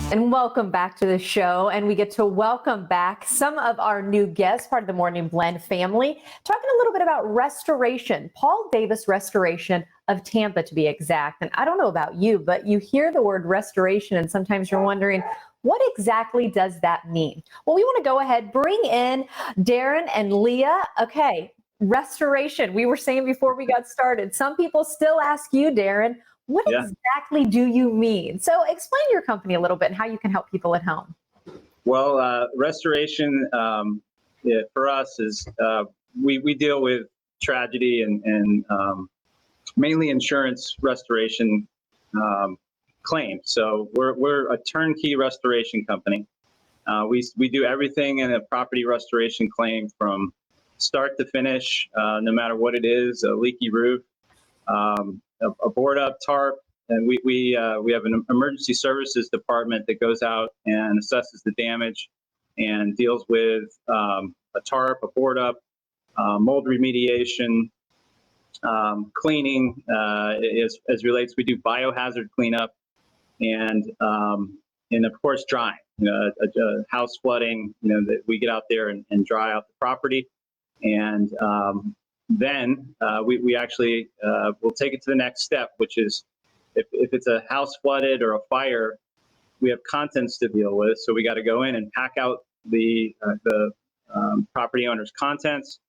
And welcome back to the show. And we get to welcome back some of our new guests, part of the Morning Blend family, talking a little bit about restoration. Paul Davis Restoration of Tampa, to be exact. And I don't know about you, but you hear the word restoration and sometimes you're wondering, what exactly does that mean? Well, we want to go ahead, bring in Darren and Leah. Okay, restoration. We were saying before we got started, some people still ask you, Darren, what exactly do you mean? So explain your company a little bit and how you can help people at home. Well, restoration for us is we deal with tragedy and mainly insurance restoration claims. So we're a turnkey restoration company. We do everything in a property restoration claim from start to finish, no matter what it is, a leaky roof, a board up tarp, and we have an emergency services department that goes out and assesses the damage and deals with a tarp, a board up, mold remediation, cleaning, as relates. We do biohazard cleanup, and of course drying. House flooding. That we get out there and dry out the property, and then we actually will take it to the next step, which is if it's a house flooded or a fire, we have contents to deal with. So we got to go in and pack out the property owner's contents.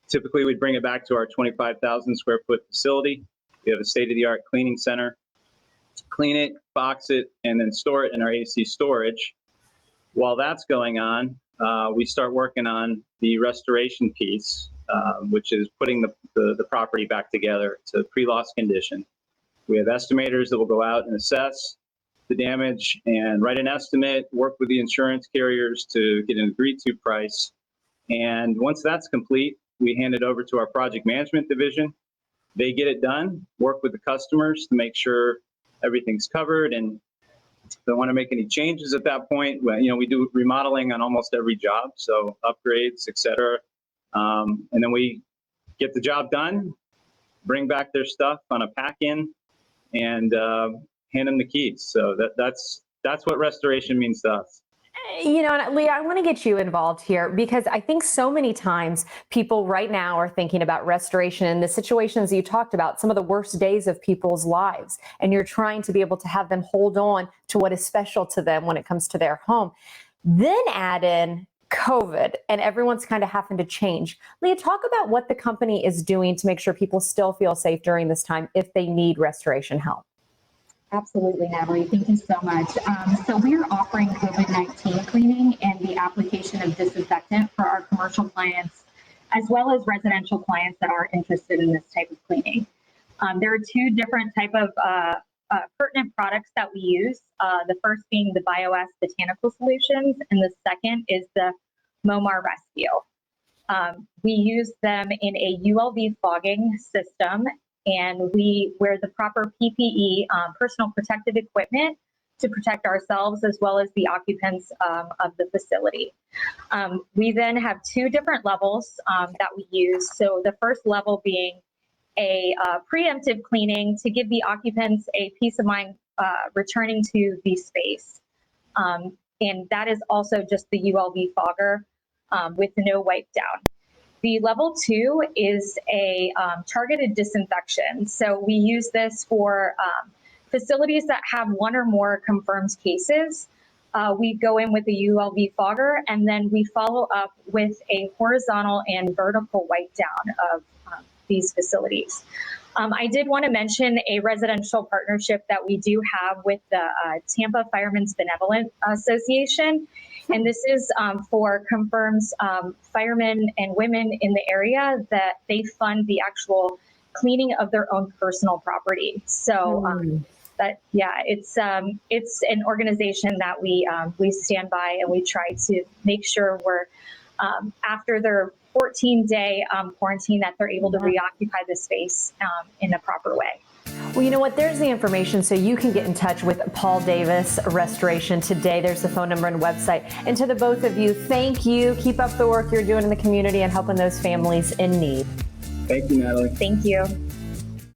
Typically, we'd bring it back to our 25,000 square foot facility. We have a state-of-the-art cleaning center. Clean it, box it, and then store it in our AC storage. While that's going on, we start working on the restoration piece, which is putting the property back together to pre-loss condition. We have estimators that will go out and assess the damage and write an estimate, work with the insurance carriers to get an agreed to price. And once that's complete, we hand it over to our project management division. They get it done, work with the customers to make sure everything's covered, and if they want to make any changes at that point, we do remodeling on almost every job, so upgrades, etc. And then we get the job done, bring back their stuff on a pack-in, and hand them the keys. So that's what restoration means to us. And Leah, I want to get you involved here because I think so many times people right now are thinking about restoration and the situations you talked about, some of the worst days of people's lives, and you're trying to be able to have them hold on to what is special to them when it comes to their home. Then add in COVID and everyone's kind of having to change. Leah, talk about what the company is doing to make sure people still feel safe during this time if they need restoration help. Absolutely, Natalie. Thank you so much. So we are offering COVID-19 cleaning and the application of disinfectant for our commercial clients, as well as residential clients that are interested in this type of cleaning. There are two different type of pertinent products that we use. The first being the BioS Botanical Solutions, and the second is the Momar Rescue. We use them in a ULV fogging system, and we wear the proper PPE, personal protective equipment, to protect ourselves as well as the occupants of the facility. We then have two different levels that we use. So the first level being a preemptive cleaning to give the occupants a peace of mind returning to the space. And that is also just the ULV fogger with no wipe down. The level 2 is a targeted disinfection. So we use this for facilities that have one or more confirmed cases. We go in with a ULV fogger, and then we follow up with a horizontal and vertical wipe down of these facilities. I did want to mention a residential partnership that we do have with the Tampa Firemen's Benevolent Association. And this is for confirmed firemen and women in the area that they fund the actual cleaning of their own personal property. So it's an organization that we stand by, and we try to make sure we're after their 14-day quarantine that they're able to reoccupy the space in a proper way. Well, you know what? There's the information so you can get in touch with Paul Davis Restoration today. There's the phone number and website. And to the both of you, thank you. Keep up the work you're doing in the community and helping those families in need. Thank you, Natalie. Thank you.